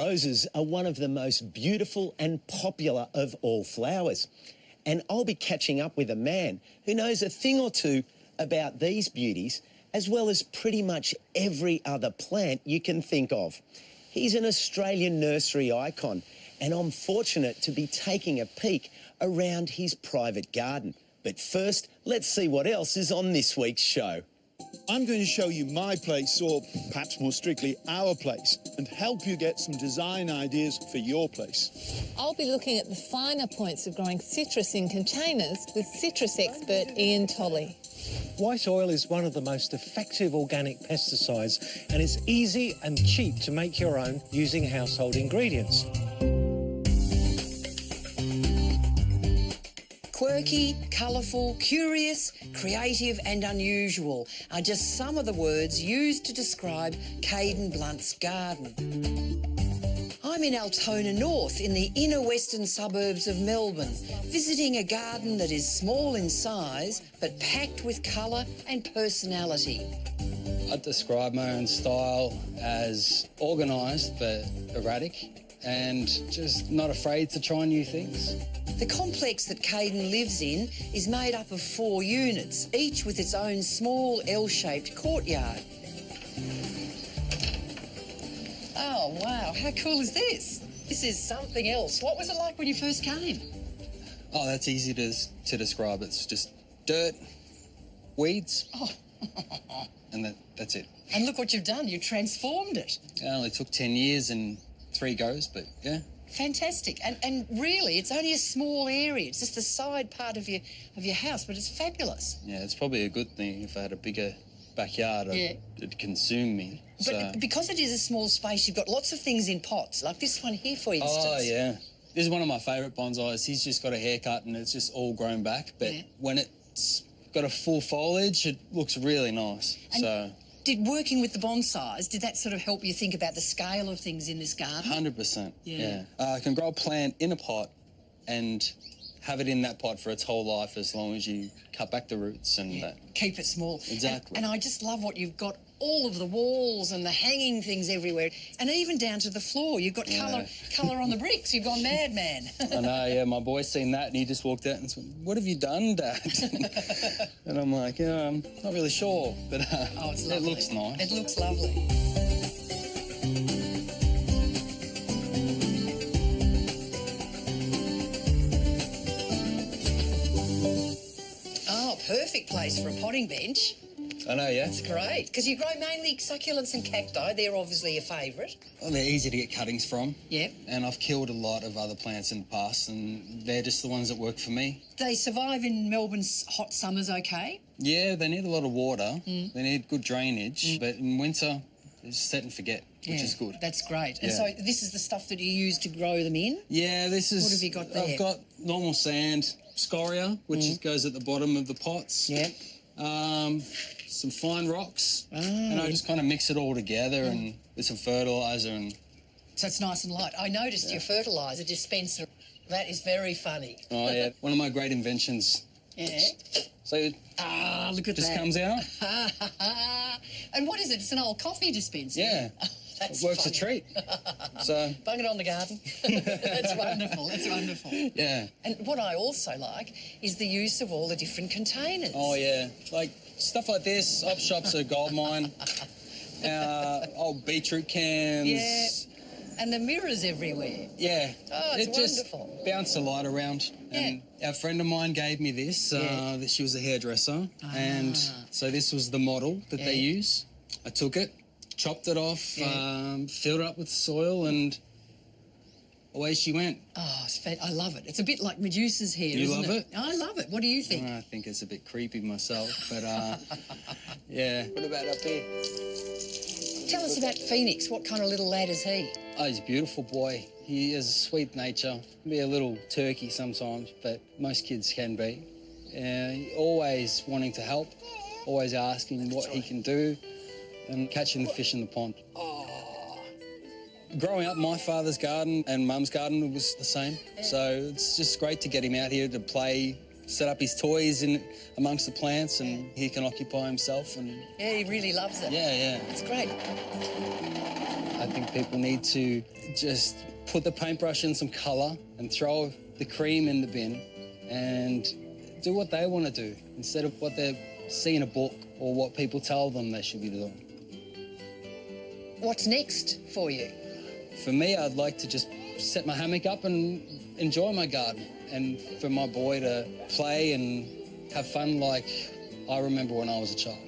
Roses are one of the most beautiful and popular of all flowers. And I'll be catching up with a man who knows a thing or two about these beauties, as well as pretty much every other plant you can think of. He's an Australian nursery icon, and I'm fortunate to be taking a peek around his private garden. But first, let's see what else is on this week's show. I'm going to show you my place, or perhaps more strictly, our place, and help you get some design ideas for your place. I'll be looking at the finer points of growing citrus in containers with citrus expert Ian Tolley. White oil is one of the most effective organic pesticides, and it's easy and cheap to make your own using household ingredients. Quirky, colourful, curious, creative and unusual are just some of the words used to describe Caden Blunt's garden. I'm in Altona North in the inner western suburbs of Melbourne, visiting a garden that is small in size but packed with colour and personality. I'd describe my own style as organised but erratic and just not afraid to try new things. The complex that Caden lives in is made up of 4 units, each with its own small L-shaped courtyard. Oh, wow, how cool is this? This is something else. What was it like when you first came? Oh, that's easy to describe. It's just dirt, weeds, and that's it. And look what you've done. You transformed it. It only took 10 years and 3 goes, but yeah. Fantastic. And really, it's only a small area. It's just the side part of your house, but it's fabulous. Yeah, it's probably a good thing. If I had a bigger backyard, it'd consume me. But because it is a small space, you've got lots of things in pots, like this one here, for instance. Oh, yeah. This is one of my favourite bonsais. He's just got a haircut and it's just all grown back. But when it's got a full foliage, it looks really nice. And did working with the bonsais, did that sort of help you think about the scale of things in this garden? 100%, yeah. I can grow a plant in a pot and have it in that pot for its whole life as long as you cut back the roots and keep it small. Exactly. And I just love what you've got, all of the walls and the hanging things everywhere, and even down to the floor. You've got colour on the bricks. You've gone mad, man. I know, yeah. My boy's seen that and he just walked out and said, "What have you done, Dad?" And I'm like, yeah, I'm not really sure, but it looks nice. It looks lovely. Oh, perfect place for a potting bench. I know, yeah. That's great, because you grow mainly succulents and cacti. They're obviously your favourite. Well, they're easy to get cuttings from. Yep. And I've killed a lot of other plants in the past, and they're just the ones that work for me. They survive in Melbourne's hot summers okay? Yeah, they need a lot of water. They need good drainage, but in winter, it's set and forget, which is good. That's great. And so this is the stuff that you use to grow them in? Yeah, this is... What have you got there? I've got normal sand, scoria, which goes at the bottom of the pots. Yep. Some fine rocks, and I just kind of mix it all together and with some fertiliser and... So it's nice and light. I noticed your fertiliser dispenser. That is very funny. Oh, yeah. One of my great inventions. Yeah. So... look at just that. comes out. And what is it? It's an old coffee dispenser. Yeah. That's it works funny. a treat. So... Bung it on the garden. That's wonderful. That's wonderful. Yeah. And what I also like is the use of all the different containers. Oh, yeah. Like, stuff like this, op shops are a gold mine. Old beetroot cans. Yeah. And the mirrors everywhere. Yeah. Oh, it's wonderful. Just bounced a light around. Yeah. And our friend of mine gave me this. She was a hairdresser. And so this was the model that they use. I took it, chopped it off, filled it up with soil, and away she went. Oh, I love it. It's a bit like Medusa's hair, Do you isn't love it? I love it. What do you think? I think it's a bit creepy myself, but yeah. What about up here? Tell us about Phoenix. What kind of little lad is he? Oh, he's a beautiful boy. He has a sweet nature. Be a little turkey sometimes, but most kids can be. Always wanting to help, always asking what he can do, and catching the fish in the pond. Growing up, my father's garden and mum's garden was the same. So it's just great to get him out here to play, set up his toys in amongst the plants, and he can occupy himself. And yeah, he really loves it. Yeah, yeah. It's great. I think people need to just put the paintbrush in some colour and throw the cream in the bin and do what they want to do instead of what they see in a book or what people tell them they should be doing. What's next for you? For me, I'd like to just set my hammock up and enjoy my garden, and for my boy to play and have fun like I remember when I was a child.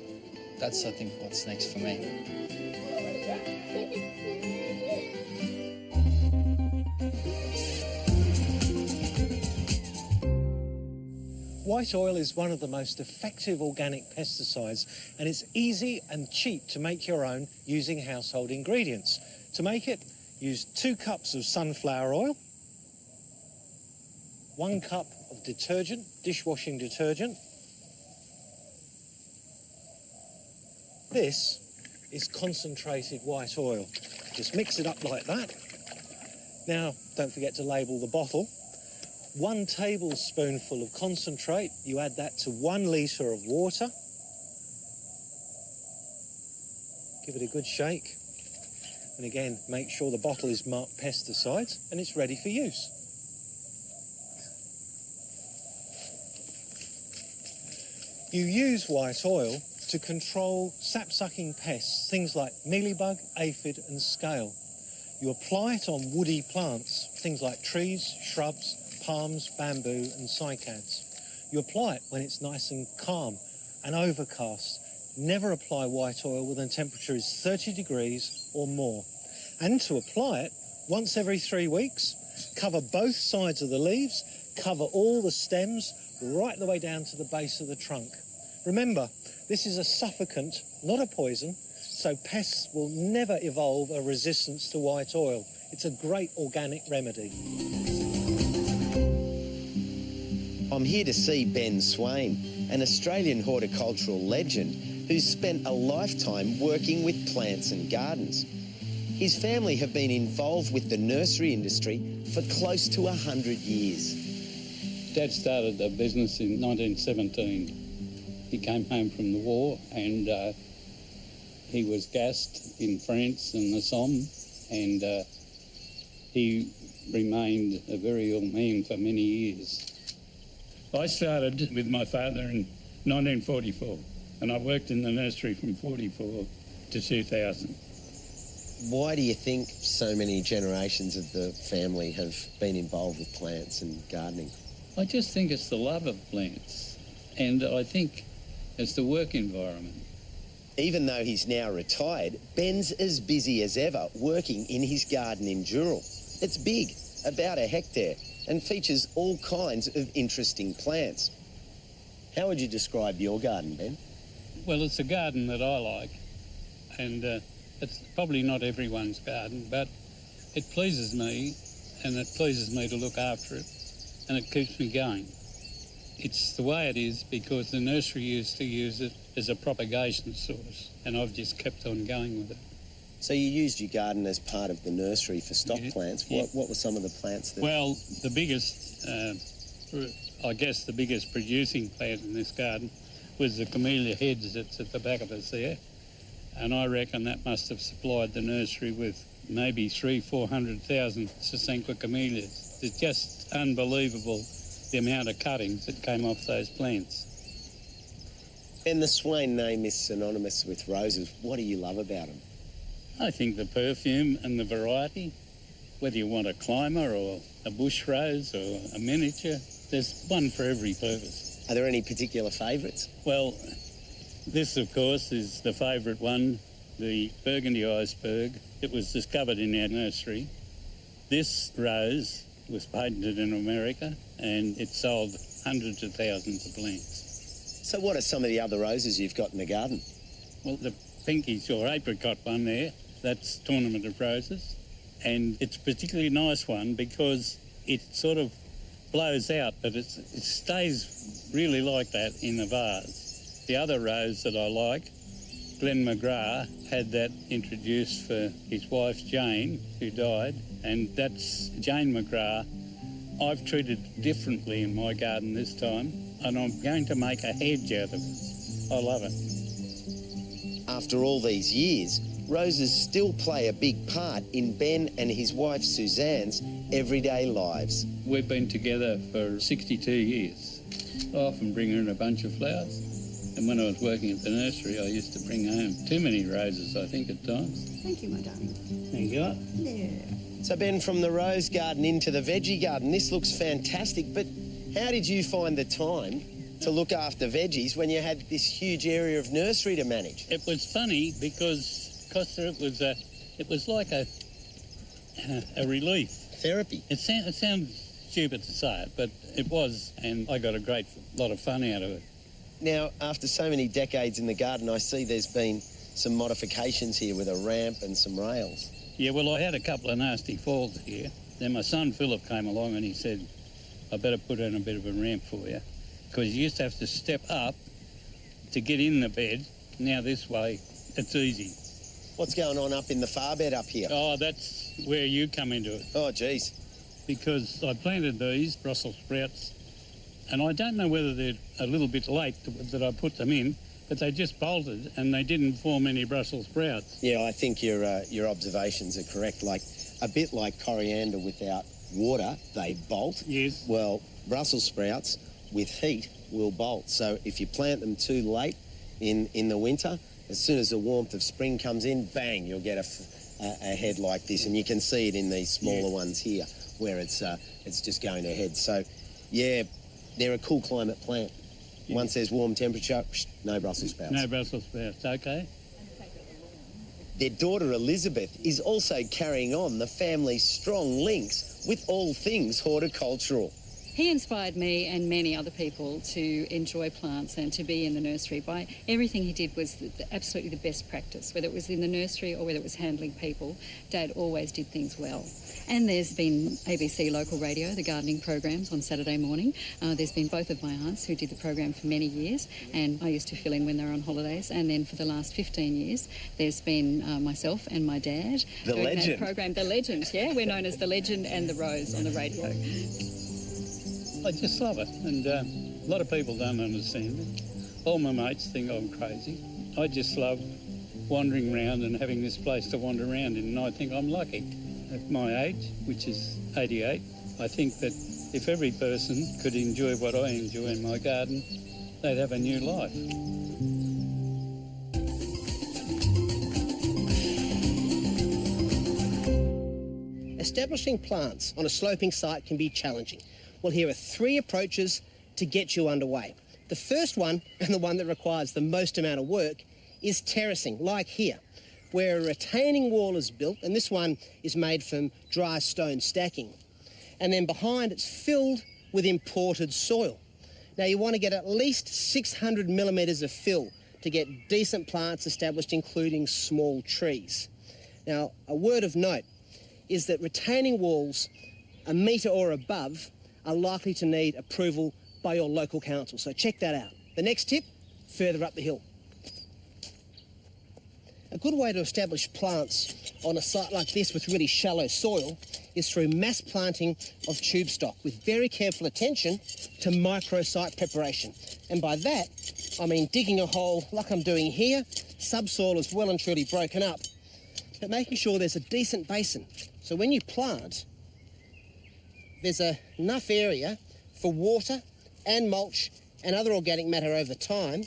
That's, I think, what's next for me. White oil is one of the most effective organic pesticides, and it's easy and cheap to make your own using household ingredients. To make it, use 2 cups of sunflower oil, 1 cup of detergent, dishwashing detergent. This is concentrated white oil. Just mix it up like that. Now, don't forget to label the bottle. 1 tablespoonful of concentrate, you add that to 1 litre of water. Give it a good shake. And again, make sure the bottle is marked pesticides and it's ready for use. You use white oil to control sap-sucking pests, things like mealybug, aphid and scale. You apply it on woody plants, things like trees, shrubs, palms, bamboo and cycads. You apply it when it's nice and calm and overcast. Never apply white oil when the temperature is 30 degrees or more. And to apply it, once every 3 weeks, cover both sides of the leaves, cover all the stems, right the way down to the base of the trunk. Remember, this is a suffocant, not a poison, so pests will never evolve a resistance to white oil. It's a great organic remedy. I'm here to see Ben Swain, an Australian horticultural legend who's spent a lifetime working with plants and gardens. His family have been involved with the nursery industry for close to 100 years. Dad started the business in 1917. He came home from the war and he was gassed in France and the Somme, and he remained a very ill man for many years. I started with my father in 1944 and I worked in the nursery from 44 to 2000. Why do you think so many generations of the family have been involved with plants and gardening? I just think it's the love of plants, and I think it's the work environment. Even though he's now retired, Ben's as busy as ever working in his garden in Dural. It's big, about 1 hectare, and features all kinds of interesting plants. How would you describe your garden, Ben? Well, it's a garden that I like, and it's probably not everyone's garden, but it pleases me, and it pleases me to look after it, and it keeps me going. It's the way it is because the nursery used to use it as a propagation source, and I've just kept on going with it. So you used your garden as part of the nursery for stock plants. Yeah. What were some of the plants that... Well, the biggest, I guess the biggest producing plant in this garden was the camellia heads that's at the back of us there. And I reckon that must have supplied the nursery with maybe 300,000-400,000 Sasanqua camellias. It's just unbelievable the amount of cuttings that came off those plants. And the Swain name is synonymous with roses. What do you love about them? I think the perfume and the variety, whether you want a climber or a bush rose or a miniature, there's one for every purpose. Are there any particular favourites? Well, this, of course, is the favourite one, the Burgundy iceberg. It was discovered in our nursery. This rose was patented in America and it sold hundreds of thousands of plants. So what are some of the other roses you've got in the garden? Well, the pinkish or apricot one there, that's Tournament of Roses. And it's a particularly nice one because it sort of blows out, but it stays really like that in the vase. The other rose that I like, Glenn McGrath, had that introduced for his wife Jane, who died, and that's Jane McGrath. I've treated differently in my garden this time, and I'm going to make a hedge out of it. I love it. After all these years, roses still play a big part in Ben and his wife Suzanne's everyday lives. We've been together for 62 years. I often bring her in a bunch of flowers. And when I was working at the nursery, I used to bring home too many roses, I think, at times. Thank you, my darling. There you go. There. So Ben, from the rose garden into the veggie garden, this looks fantastic, but how did you find the time to look after veggies when you had this huge area of nursery to manage? It was funny because, Costa, it was like a relief. Therapy. It sounds stupid to say it, but it was, and I got a great lot of fun out of it. Now, after so many decades in the garden, I see there's been some modifications here with a ramp and some rails. Yeah, well, I had a couple of nasty falls here. Then my son Philip came along and he said, I better put in a bit of a ramp for you, because you used to have to step up to get in the bed. Now this way, it's easy. What's going on up in the far bed up here? Oh, that's where you come into it. Oh, geez. Because I planted these Brussels sprouts, and I don't know whether they're a little bit late that I put them in, but they just bolted and they didn't form any Brussels sprouts. Yeah, I think your observations are correct. Like, a bit like coriander without water, they bolt. Yes. Well, Brussels sprouts with heat will bolt. So if you plant them too late in the winter, as soon as the warmth of spring comes in, bang, you'll get a head like this. And you can see it in these smaller ones here, where it's just going ahead. So, yeah, they're a cool climate plant. Yeah. Once there's warm temperature, no Brussels sprouts. No Brussels sprouts, okay. Their daughter Elizabeth is also carrying on the family's strong links with all things horticultural. He inspired me and many other people to enjoy plants and to be in the nursery. By everything he did was absolutely the best practice, whether it was in the nursery or whether it was handling people. Dad always did things well. And there's been ABC Local Radio, the gardening programs on Saturday morning. There's been both of my aunts who did the program for many years, and I used to fill in when they were on holidays. And then for the last 15 years, there's been myself and my dad. The doing legend. That program, The Legend, yeah. We're known as The Legend and The Rose on the radio. I just love it, and a lot of people don't understand it. All my mates think I'm crazy. I just love wandering around and having this place to wander around in, and I think I'm lucky. At my age, which is 88, I think that if every person could enjoy what I enjoy in my garden, they'd have a new life. Establishing plants on a sloping site can be challenging. Well, here are 3 approaches to get you underway. The first one, and the one that requires the most amount of work, is terracing, like here, where a retaining wall is built, and this one is made from dry stone stacking. And then behind it's filled with imported soil. Now you want to get at least 600 millimetres of fill to get decent plants established, including small trees. Now, a word of note is that retaining walls a metre or above are likely to need approval by your local council, so check that out. The next tip, further up the hill. A good way to establish plants on a site like this with really shallow soil is through mass planting of tube stock with very careful attention to microsite preparation. And by that, I mean digging a hole like I'm doing here, subsoil is well and truly broken up, but making sure there's a decent basin. So when you plant, there's enough area for water and mulch and other organic matter over time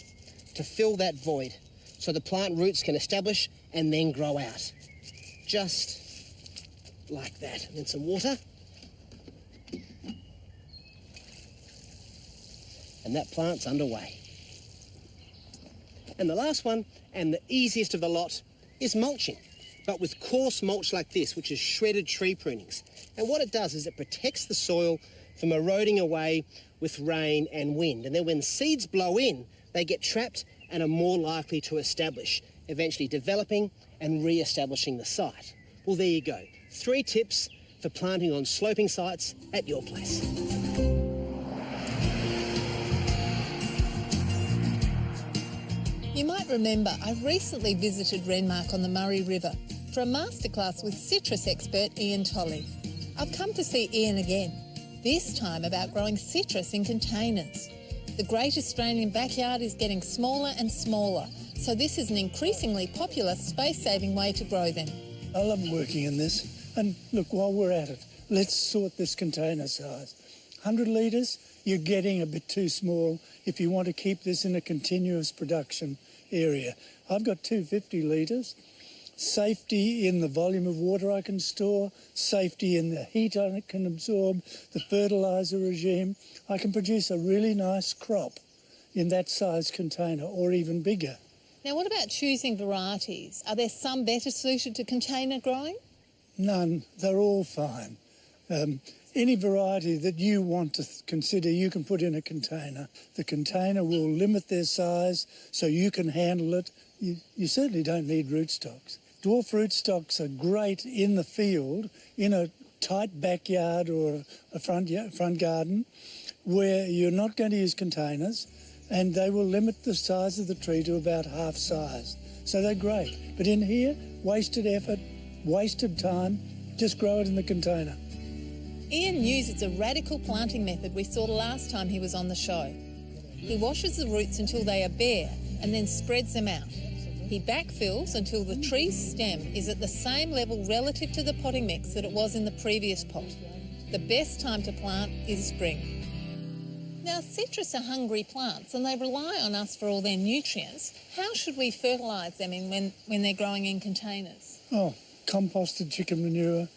to fill that void, so the plant roots can establish and then grow out. Just like that. And then some water. And that plant's underway. And the last one, and the easiest of the lot, is mulching, but with coarse mulch like this, which is shredded tree prunings. And what it does is it protects the soil from eroding away with rain and wind. And then when seeds blow in, they get trapped and are more likely to establish, eventually developing and re-establishing the site. Well, there you go. 3 tips for planting on sloping sites at your place. You might remember I recently visited Renmark on the Murray River for a masterclass with citrus expert Ian Tolley. I've come to see Ian again, this time about growing citrus in containers. The Great Australian backyard is getting smaller and smaller, So this is an increasingly popular space-saving way to grow them. I love working in this. And look, while we're at it, let's sort this container size. 100 litres, you're getting a bit too small if you want to keep this in a continuous production area. I've got 250 litres. Safety in the volume of water I can store, safety in the heat I can absorb, the fertiliser regime. I can produce a really nice crop in that size container or even bigger. Now, what about choosing varieties? Are there some better suited to container growing? None. They're all fine. Any variety that you want to consider, you can put in a container. The container will limit their size so you can handle it. You certainly don't need rootstocks. Dwarf rootstocks are great in the field, in a tight backyard or a front garden, where you're not going to use containers, and they will limit the size of the tree to about half size. So they're great. But in here, wasted effort, wasted time, just grow it in the container. Ian uses a radical planting method we saw the last time he was on the show. He washes the roots until they are bare and then spreads them out. He backfills until the tree's stem is at the same level relative to the potting mix that it was in the previous pot. The best time to plant is spring. Now, citrus are hungry plants and they rely on us for all their nutrients. How should we fertilise them when they're growing in containers? Oh, composted chicken manure.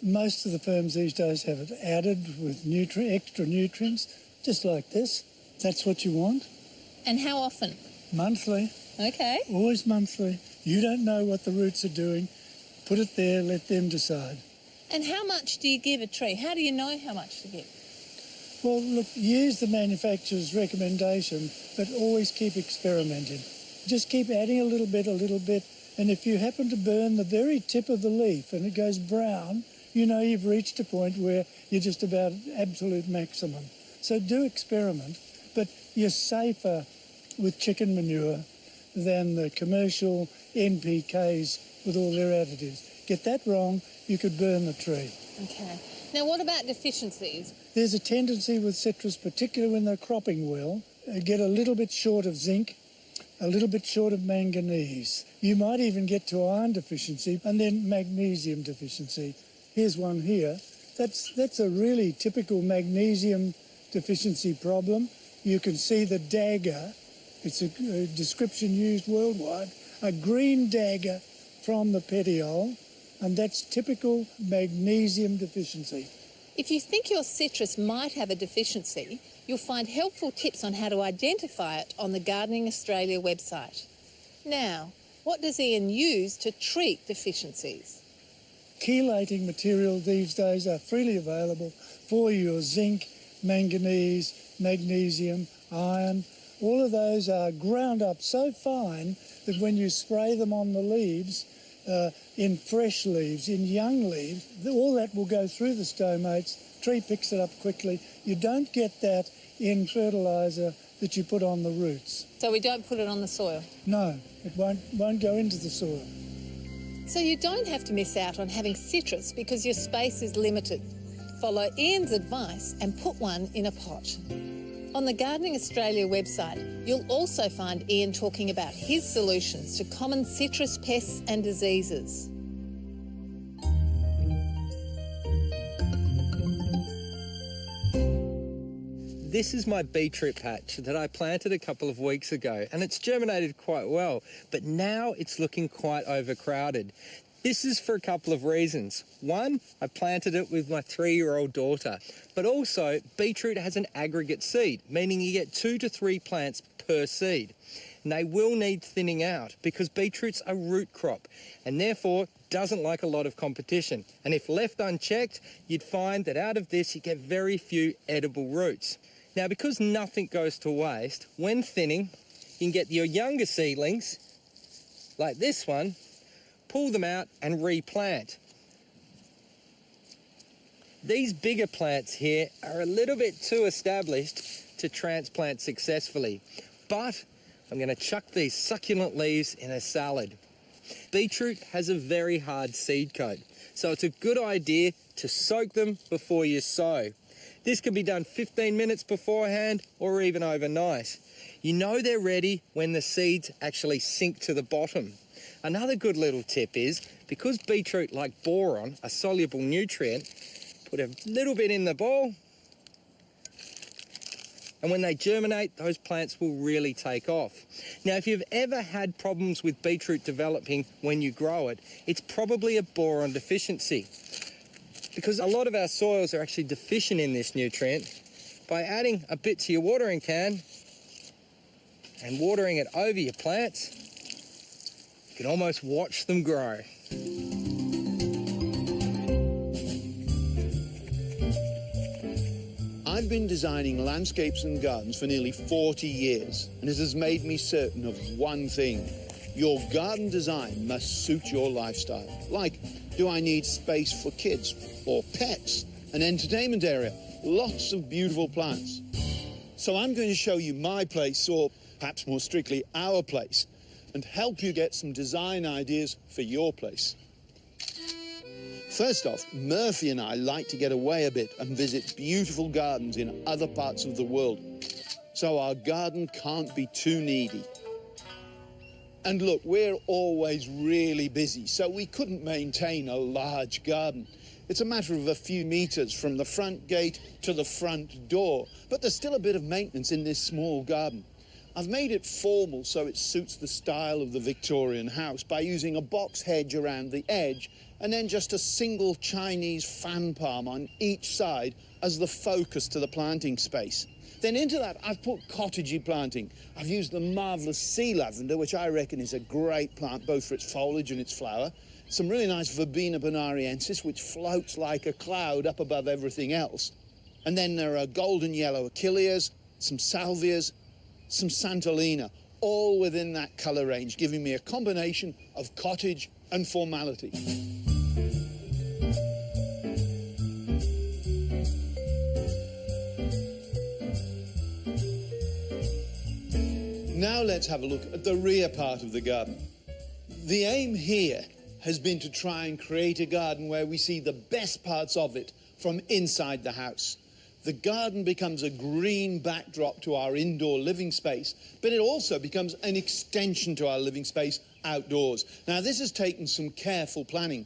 Most of the firms these days have it added with extra nutrients, just like this. That's what you want. And how often? Monthly. Okay. Always monthly. You don't know what the roots are doing. Put it there, let them decide. And how much do you give a tree? How do you know how much to give? Well, look, use the manufacturer's recommendation, but always keep experimenting. Just keep adding a little bit, and if you happen to burn the very tip of the leaf and it goes brown, you know you've reached a point where you're just about absolute maximum. So do experiment, but you're safer with chicken manure than the commercial NPKs with all their additives. Get that wrong, you could burn the tree. Okay. Now, what about deficiencies? There's a tendency with citrus, particularly when they're cropping well, get a little bit short of zinc, a little bit short of manganese. You might even get to iron deficiency and then magnesium deficiency. Here's one here. That's a really typical magnesium deficiency problem. You can see the dagger. It's a description used worldwide. A green dagger from the petiole, and that's typical magnesium deficiency. If you think your citrus might have a deficiency, you'll find helpful tips on how to identify it on the Gardening Australia website. Now, what does Ian use to treat deficiencies? Chelating material these days are freely available for your zinc, manganese, magnesium, iron. All of those are ground up so fine that when you spray them on the leaves, in fresh leaves, in young leaves, all that will go through the stomates. Tree picks it up quickly. You don't get that in fertiliser that you put on the roots. So we don't put it on the soil? No, it won't go into the soil. So you don't have to miss out on having citrus because your space is limited. Follow Ian's advice and put one in a pot. On the Gardening Australia website, you'll also find Ian talking about his solutions to common citrus pests and diseases. This is my beetroot patch that I planted a couple of weeks ago, and it's germinated quite well, but now it's looking quite overcrowded. This is for a couple of reasons. One, I planted it with my 3-year-old daughter, but also beetroot has an aggregate seed, meaning you get 2 to 3 plants per seed. And they will need thinning out because beetroot's a root crop and therefore doesn't like a lot of competition. And if left unchecked, you'd find that out of this you get very few edible roots. Now, because nothing goes to waste, when thinning, you can get your younger seedlings, like this one, pull them out and replant. These bigger plants here are a little bit too established to transplant successfully, but I'm going to chuck these succulent leaves in a salad. Beetroot has a very hard seed coat, so it's a good idea to soak them before you sow. This can be done 15 minutes beforehand or even overnight. You know they're ready when the seeds actually sink to the bottom. Another good little tip is, because beetroot, like boron, a soluble nutrient, put a little bit in the bowl, and when they germinate, those plants will really take off. Now, if you've ever had problems with beetroot developing when you grow it, it's probably a boron deficiency, because a lot of our soils are actually deficient in this nutrient. By adding a bit to your watering can and watering it over your plants, you can almost watch them grow. I've been designing landscapes and gardens for nearly 40 years, and it has made me certain of one thing. Your garden design must suit your lifestyle. Like, do I need space for kids or pets, an entertainment area, lots of beautiful plants? So I'm going to show you my place, or perhaps more strictly, our place, and help you get some design ideas for your place. First off, Murphy and I like to get away a bit and visit beautiful gardens in other parts of the world, so our garden can't be too needy. And look, we're always really busy, so we couldn't maintain a large garden. It's a matter of a few meters from the front gate to the front door, but there's still a bit of maintenance in this small garden. I've made it formal so it suits the style of the Victorian house by using a box hedge around the edge and then just a single Chinese fan palm on each side as the focus to the planting space. Then into that, I've put cottagey planting. I've used the marvellous sea lavender, which I reckon is a great plant, both for its foliage and its flower. Some really nice Verbena bonariensis, which floats like a cloud up above everything else. And then there are golden yellow achilleas, some salvias, some Santolina, all within that colour range, giving me a combination of cottage and formality. Now let's have a look at the rear part of the garden. The aim here has been to try and create a garden where we see the best parts of it from inside the house. The garden becomes a green backdrop to our indoor living space, but it also becomes an extension to our living space outdoors. Now, this has taken some careful planning.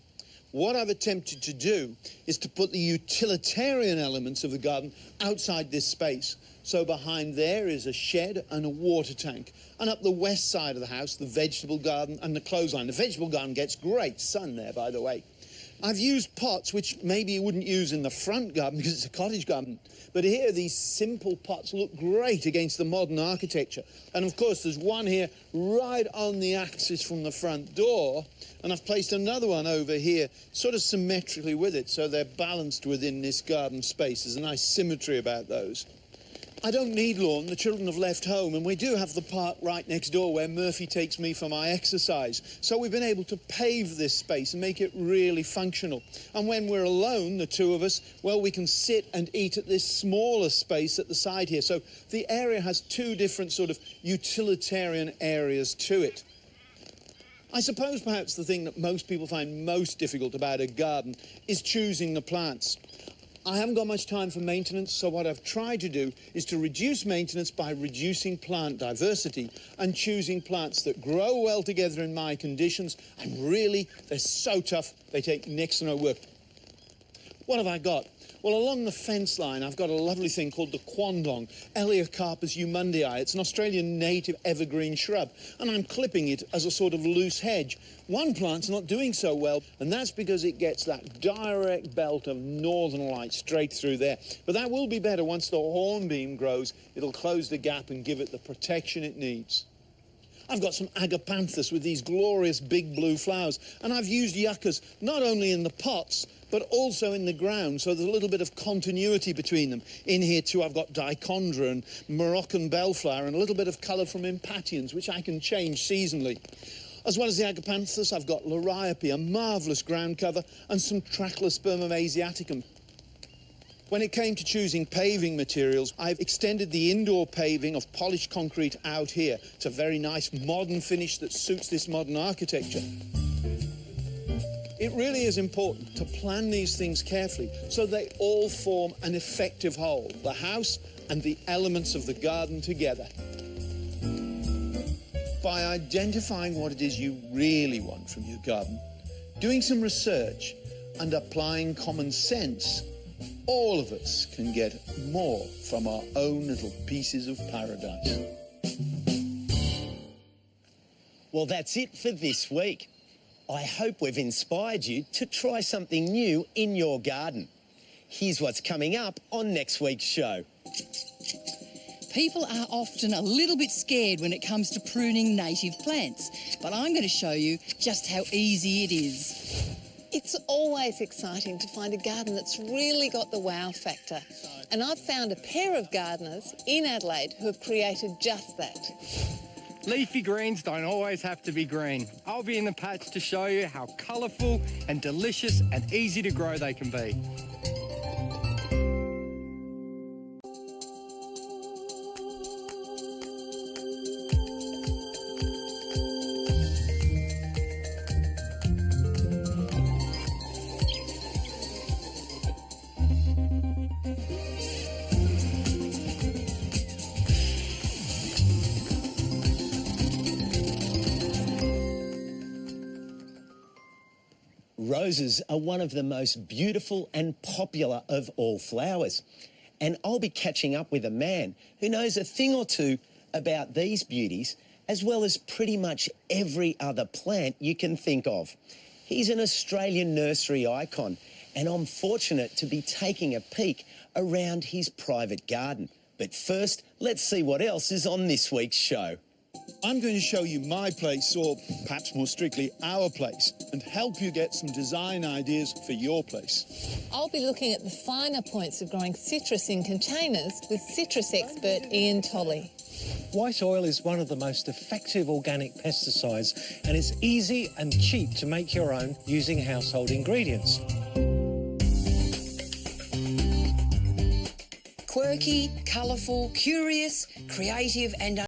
What I've attempted to do is to put the utilitarian elements of the garden outside this space. So behind there is a shed and a water tank. And up the west side of the house, the vegetable garden and the clothesline. The vegetable garden gets great sun there, by the way. I've used pots, which maybe you wouldn't use in the front garden because it's a cottage garden. But here, these simple pots look great against the modern architecture. And of course, there's one here right on the axis from the front door. And I've placed another one over here, sort of symmetrically with it, so they're balanced within this garden space. There's a nice symmetry about those. I don't need lawn, the children have left home, and we do have the park right next door where Murphy takes me for my exercise. So we've been able to pave this space and make it really functional. And when we're alone, the two of us, well, we can sit and eat at this smaller space at the side here. So the area has two different sort of utilitarian areas to it. I suppose perhaps the thing that most people find most difficult about a garden is choosing the plants. I haven't got much time for maintenance, so what I've tried to do is to reduce maintenance by reducing plant diversity and choosing plants that grow well together in my conditions, and really, they're so tough, they take next to no work. What have I got? Well, along the fence line, I've got a lovely thing called the quandong, Elaeocarpus humundii. It's an Australian native evergreen shrub, and I'm clipping it as a sort of loose hedge. One plant's not doing so well, and that's because it gets that direct belt of northern light straight through there. But that will be better once the hornbeam grows. It'll close the gap and give it the protection it needs. I've got some agapanthus with these glorious big blue flowers, and I've used yuccas not only in the pots, but also in the ground, so there's a little bit of continuity between them. In here, too, I've got dichondra and Moroccan bellflower and a little bit of colour from impatiens, which I can change seasonally. As well as the agapanthus, I've got liriope, a marvellous ground cover, and some Trachlospermum asiaticum. When it came to choosing paving materials, I've extended the indoor paving of polished concrete out here. It's a very nice modern finish that suits this modern architecture. It really is important to plan these things carefully so they all form an effective whole, the house and the elements of the garden together. by identifying what it is you really want from your garden, doing some research and applying common sense, all of us can get more from our own little pieces of paradise. Well, that's it for this week. I hope we've inspired you to try something new in your garden. Here's what's coming up on next week's show. People are often a little bit scared when it comes to pruning native plants, but I'm going to show you just how easy it is. It's always exciting to find a garden that's really got the wow factor. And I've found a pair of gardeners in Adelaide who have created just that. Leafy greens don't always have to be green. I'll be in the patch to show you how colourful and delicious and easy to grow they can be. Roses are one of the most beautiful and popular of all flowers. And I'll be catching up with a man who knows a thing or two about these beauties, as well as pretty much every other plant you can think of. He's an Australian nursery icon, and I'm fortunate to be taking a peek around his private garden. But first, let's see what else is on this week's show. I'm going to show you my place, or perhaps more strictly, our place, and help you get some design ideas for your place. I'll be looking at the finer points of growing citrus in containers with citrus expert Ian Tolley. White oil is one of the most effective organic pesticides, and it's easy and cheap to make your own using household ingredients. Quirky, colourful, curious, creative and